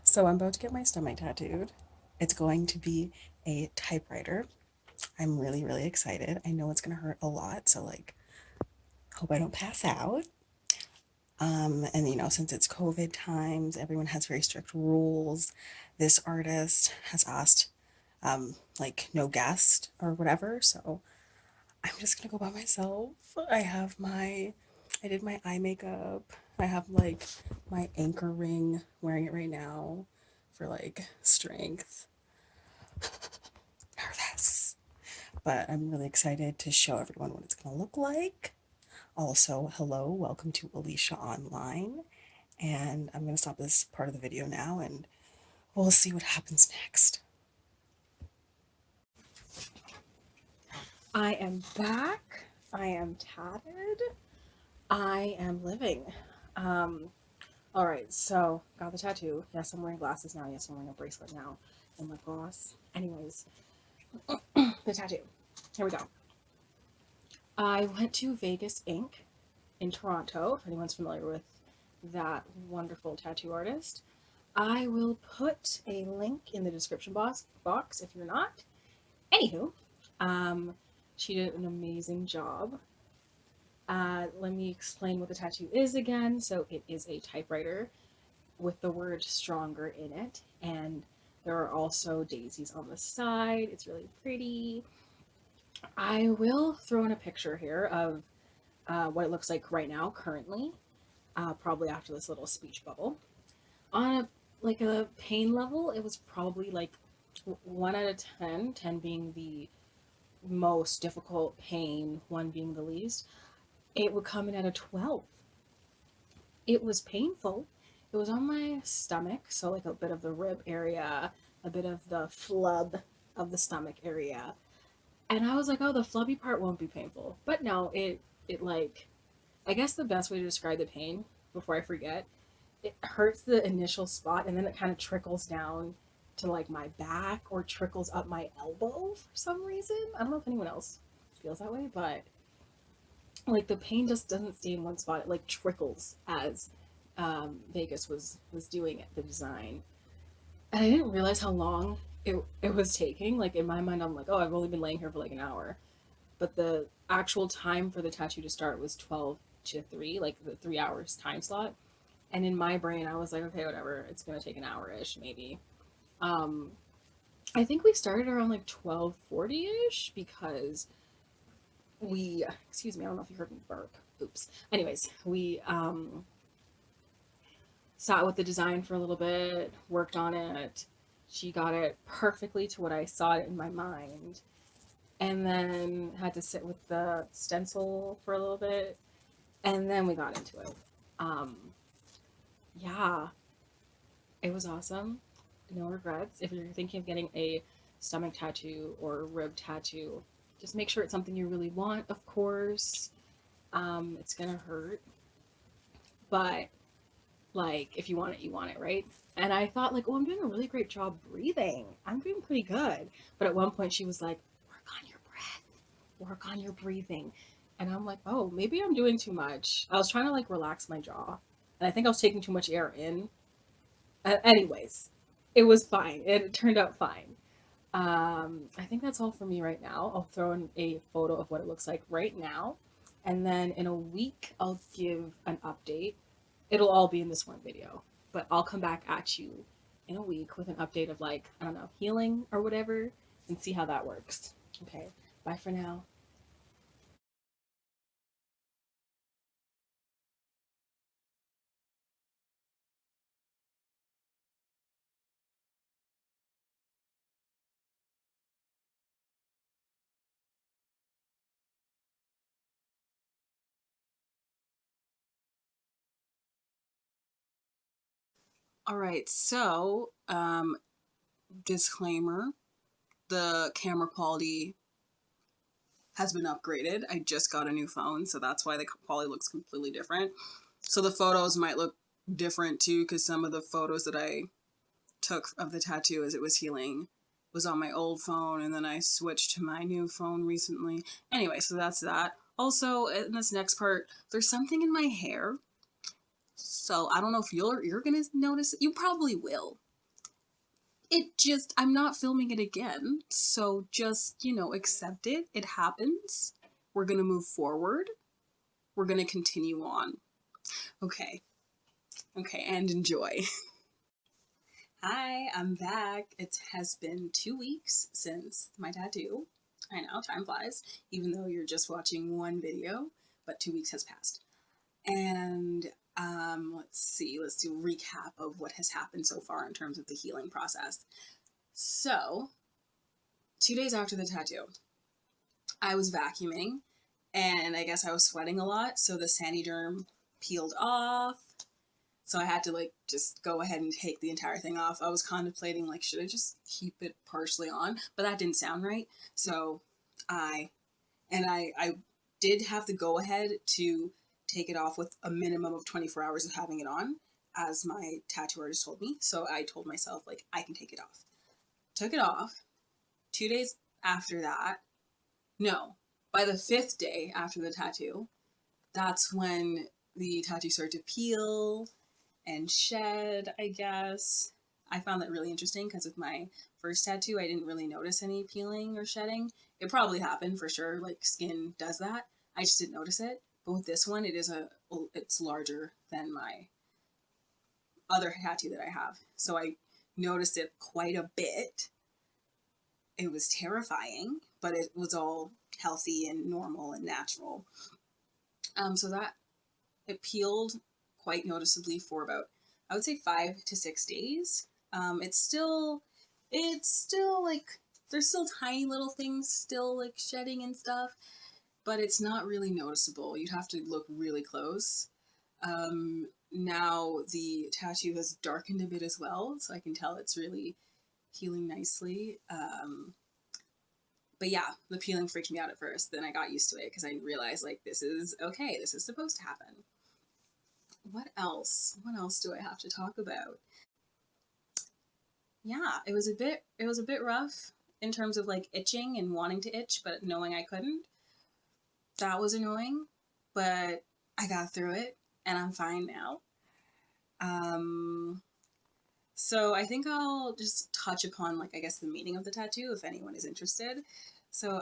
So I'm about to get my stomach tattooed. It's going to be a typewriter. I'm really, really excited. I know it's gonna hurt a lot, so like hope I don't pass out. And since it's COVID times, everyone has very strict rules. This artist has asked like no guest or whatever, so I'm just gonna go by myself. I did my eye makeup. I have like my anchor ring, wearing it right now for like strength. Nervous. But I'm really excited to show everyone what it's gonna look like. Also, hello, welcome to Alicia Online. And I'm gonna stop this part of the video now and we'll see what happens next. I am back. I am tatted. I am living. Um, all right, so got the tattoo. Yes, I'm wearing glasses now. Yes, I'm wearing a bracelet now and lip gloss. Anyways, the tattoo. Here we go. I went to Vegas Ink in Toronto, if anyone's familiar with that wonderful tattoo artist. I will put a link in the description box if you're not. Anywho, um, she did an amazing job. Let me explain what the tattoo is again. So it is a typewriter with the word stronger in it, and there are also daisies on the side. It's really pretty. I will throw in a picture here of what it looks like right now, currently, probably after this little speech bubble. On a pain level, it was probably like 1 out of 10, 10 being the most difficult pain, one being the least. It would come in at a 12. It was painful. It was on my stomach, so like a bit of the rib area, a bit of the flub of the stomach area. And I was like, oh, the flubby part won't be painful. But no, it like, I guess the best way to describe the pain before I forget, it hurts the initial spot and then it kind of trickles down to like my back or trickles up my elbow for some reason. I don't know if anyone else feels that way, but like the pain just doesn't stay in one spot. It like trickles as Vegas was doing it, the design. And I didn't realize how long it was taking. Like in my mind, I'm like, oh, I've only been laying here for like an hour, but the actual time for the tattoo to start was 12 to 3, like the 3 hours time slot. And in my brain, I was like, okay, whatever, it's gonna take an hour ish, maybe. Um, I think we started around like 12:40 ish because excuse me, I don't know if you heard me burp. Oops. Anyways, we sat with the design for a little bit, worked on it. She got it perfectly to what I saw it in my mind, and then had to sit with the stencil for a little bit, and then we got into it. Um, yeah, it was awesome. No regrets. If you're thinking of getting a stomach tattoo or rib tattoo, just make sure it's something you really want, of course. It's gonna hurt, but like if you want it, you want it, right? And I thought like, oh, I'm doing a really great job breathing. I'm doing pretty good. But at one point she was like, work on your breath, work on your breathing. And I'm like, oh, maybe I'm doing too much. I was trying to like relax my jaw. And I think I was taking too much air in. Anyways, it was fine. It turned out fine. I think that's all for me right now. I'll throw in a photo of what it looks like right now. And then in a week, I'll give an update. It'll all be in this one video, but I'll come back at you in a week with an update of like, I don't know, healing or whatever and see how that works. Okay. Bye for now. All right, so disclaimer, the camera quality has been upgraded. I just got a new phone, so that's why the quality looks completely different. So the photos might look different too, because some of the photos that I took of the tattoo as it was healing was on my old phone, and then I switched to my new phone recently. Anyway, so that's that. Also, in this next part, there's something in my hair. So I don't know if you're gonna notice it. You probably will. I'm not filming it again. So just, accept it. It happens. We're gonna move forward. We're gonna continue on. Okay. Okay, and enjoy. Hi, I'm back. It has been 2 weeks since my tattoo. I know, time flies, even though you're just watching one video, but 2 weeks has passed. And let's see, let's do a recap of what has happened so far in terms of the healing process. So, 2 days after the tattoo, I was vacuuming and I guess I was sweating a lot, so the Saniderm peeled off. So I had to just go ahead and take the entire thing off. I was contemplating should I just keep it partially on, but that didn't sound right. So I I did have the go ahead to take it off with a minimum of 24 hours of having it on, as my tattoo artist told me. So I told myself I can take it off. Took it off. 2 days after that, no, by the 5th day after the tattoo, that's when the tattoo started to peel and shed, I guess. I found that really interesting because with my first tattoo, I didn't really notice any peeling or shedding. It probably happened for sure, skin does that. I just didn't notice it. But with this one, it's larger than my other tattoo that I have. So I noticed it quite a bit. It was terrifying, but it was all healthy and normal and natural. So that it peeled quite noticeably for about, I would say, 5 to 6 days. It's still there's still tiny little things still shedding and stuff, but it's not really noticeable. You'd have to look really close. Now the tattoo has darkened a bit as well, so I can tell it's really healing nicely. But yeah, the peeling freaked me out at first. Then I got used to it because I realized this is okay. This is supposed to happen. What else? What else do I have to talk about? Yeah, it was a bit rough in terms of itching and wanting to itch, but knowing I couldn't. That was annoying, but I got through it and I'm fine now. Um, so I think I'll just touch upon I guess the meaning of the tattoo if anyone is interested. So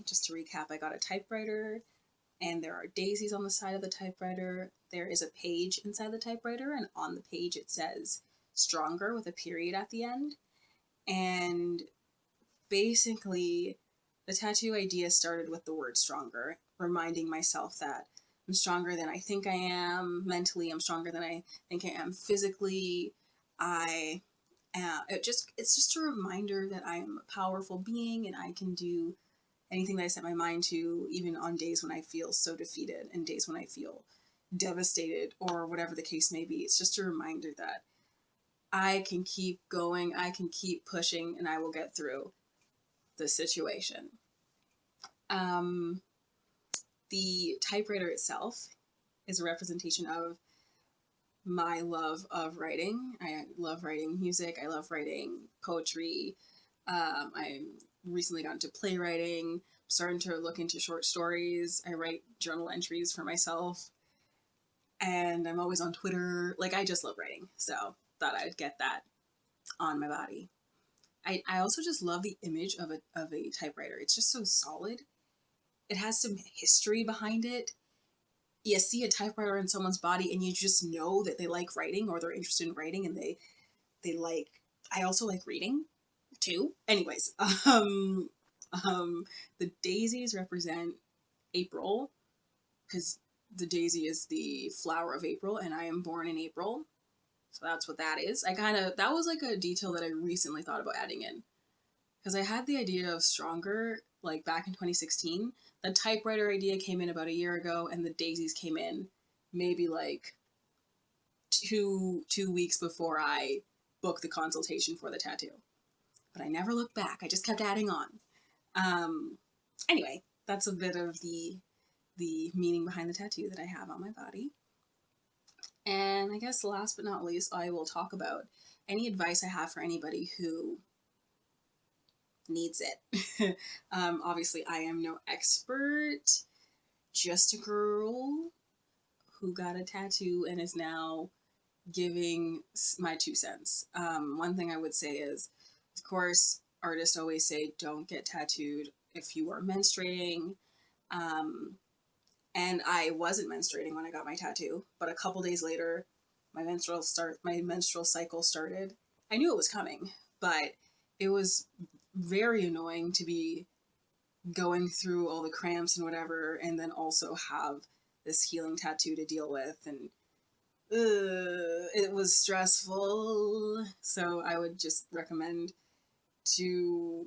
just to recap, I got a typewriter and there are daisies on the side of the typewriter. There is a page inside the typewriter, and on the page it says stronger with a period at the end. And basically, the tattoo idea started with the word stronger, reminding myself that I'm stronger than I think I am mentally. I'm stronger than I think I am physically. I it's just a reminder that I am a powerful being and I can do anything that I set my mind to, even on days when I feel so defeated and days when I feel devastated or whatever the case may be. It's just a reminder that I can keep going, I can keep pushing, and I will get through the situation. Um, the typewriter itself is a representation of my love of writing. I love writing music, I love writing poetry. I recently got into playwriting, starting to look into short stories. I write journal entries for myself, and I'm always on Twitter. I just love writing, so thought I'd get that on my body. I also just love the image of a typewriter. It's just so solid. It has some history behind it. You see a typewriter in someone's body and you just know that they like writing or they're interested in writing, and they like, I also like reading too. Anyways, the daisies represent April, because the daisy is the flower of April and I am born in April. So that's what that is. That was a detail that I recently thought about adding in, because I had the idea of stronger back in 2016. The typewriter idea came in about a year ago, and the daisies came in maybe two weeks before I booked the consultation for the tattoo. But I never looked back. I just kept adding on. Anyway, that's a bit of the meaning behind the tattoo that I have on my body. And I guess last but not least, I will talk about any advice I have for anybody who needs it. Obviously, I am no expert, just a girl who got a tattoo and is now giving my 2 cents. One thing I would say is, of course, artists always say don't get tattooed if you are menstruating. And I wasn't menstruating when I got my tattoo, but a couple days later, my menstrual cycle started. I knew it was coming, but it was very annoying to be going through all the cramps and whatever, and then also have this healing tattoo to deal with, and it was stressful. So I would just recommend to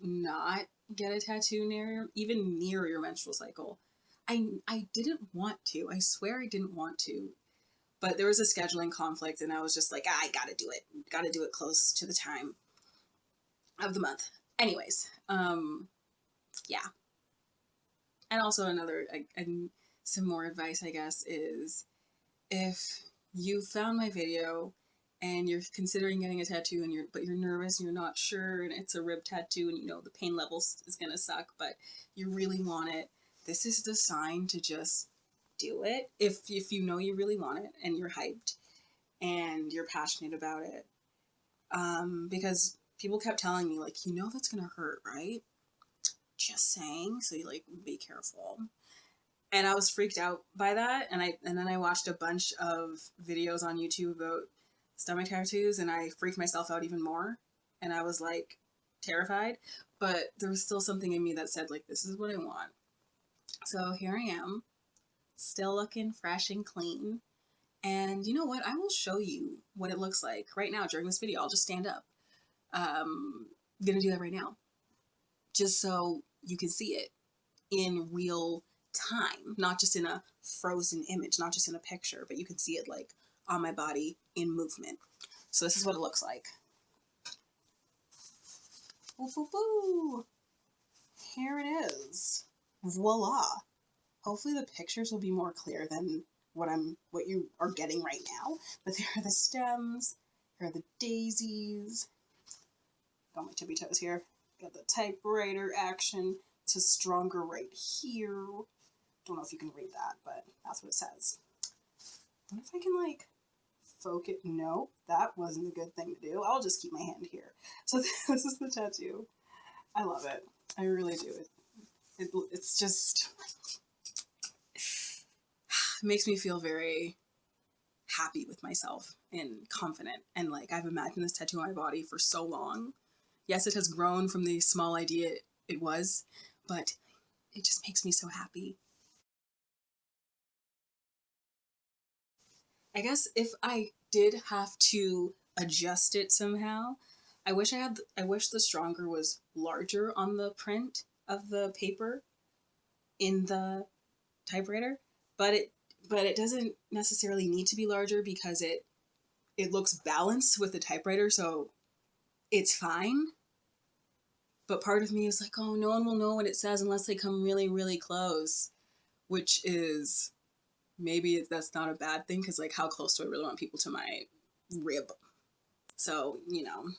not get a tattoo even near your menstrual cycle. I didn't want to. I swear I didn't want to. But there was a scheduling conflict, and I was just like, I gotta do it. Gotta do it close to the time of the month. Anyways, yeah. And also some more advice, I guess, is if you found my video and you're considering getting a tattoo but you're nervous and you're not sure and it's a rib tattoo and you know the pain level is gonna suck, but you really want it, this is the sign to just do it if you know you really want it and you're hyped and you're passionate about it. Because people kept telling me, like, you know that's gonna hurt, right? Just saying, so you like be careful. And I was freaked out by that, and then I watched a bunch of videos on YouTube about stomach tattoos, and I freaked myself out even more, and I was like terrified, but there was still something in me that said, like, this is what I want. So here I am, still looking fresh and clean. And you know what? I will show you what it looks like right now during this video. I'll just stand up. I'm gonna do that right now, just so you can see it in real time, not just in a frozen image, not just in a picture, but you can see it like on my body in movement. So this is what it looks like. Woo-hoo-hoo. Here it is. Voila. Hopefully the pictures will be more clear than what you are getting right now. But there are the stems, here are the daisies. Got my tippy toes here. Got the typewriter action. It's a stronger right here. Don't know if you can read that, but that's what it says. I wonder if I can like focus. No, that wasn't a good thing to do. I'll just keep my hand here. So this is the tattoo. I love it. I really do. It's just, it makes me feel very happy with myself and confident. And like, I've imagined this tattoo on my body for so long. Yes, it has grown from the small idea it was, but it just makes me so happy. I guess if I did have to adjust it somehow, I wish the stronger was larger on the print of the paper in the typewriter, but it doesn't necessarily need to be larger because it looks balanced with the typewriter, so it's fine. But part of me is like, oh, no one will know what it says unless they come really, really close, which is maybe that's not a bad thing, because like, how close do I really want people to my rib? So, you know,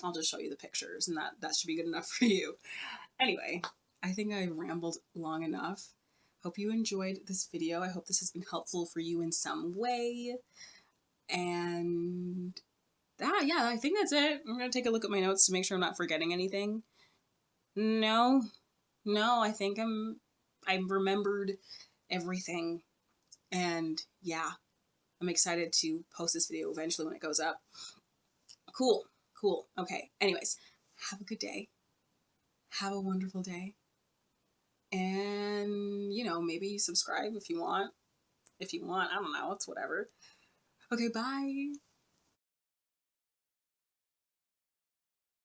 I'll just show you the pictures, and that should be good enough for you. Anyway, I think I rambled long enough. Hope you enjoyed this video. I hope this has been helpful for you in some way. And yeah, I think that's it. I'm gonna take a look at my notes to make sure I'm not forgetting anything. No, I think I remembered everything. And yeah, I'm excited to post this video eventually when it goes up. Cool. Okay. Anyways, have a good day. Have a wonderful day. And, you know, maybe subscribe if you want. I don't know. It's whatever. Okay, bye.